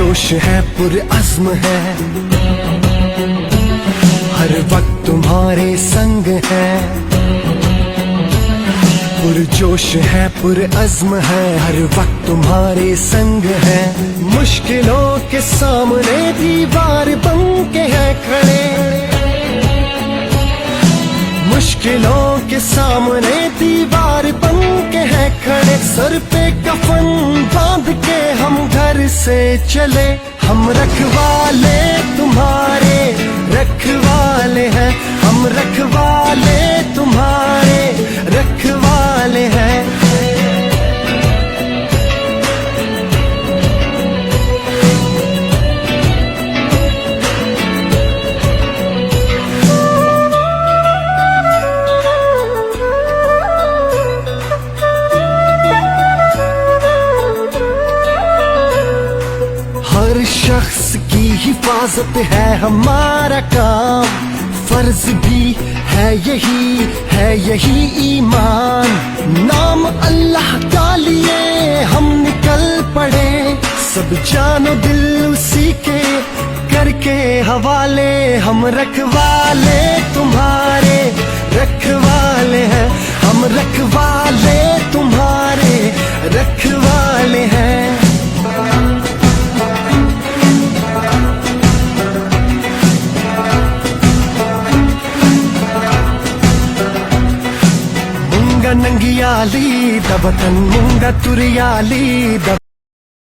जोश है पुरअज़्म है, हर वक्त तुम्हारे संग है। पुरजोश है पुरअज़्म है, हर वक्त तुम्हारे संग है। मुश्किलों के सामने दीवार बन के है खड़े, मुश्किलों के सामने दीवार बन के है खड़े। सर पे कफन बांध के हम घर से चले, हम रखवाले तुम्हारे रखवाले हैं, हम रखवाले तुम्हारे रखवाले हैं। हर शख्स की हिफाजत है हमारा काम, फर्ज भी है यही ईमान। नाम अल्लाह का लिए हम निकल पड़े, सब जानो दिल उसी के करके हवाले। हम रखवाले तुम्हारे रखवाले हैं, हम रखवाले तुम्हारे रखवाले हैं। नंगियाली दबतन मुंगा तुरियाली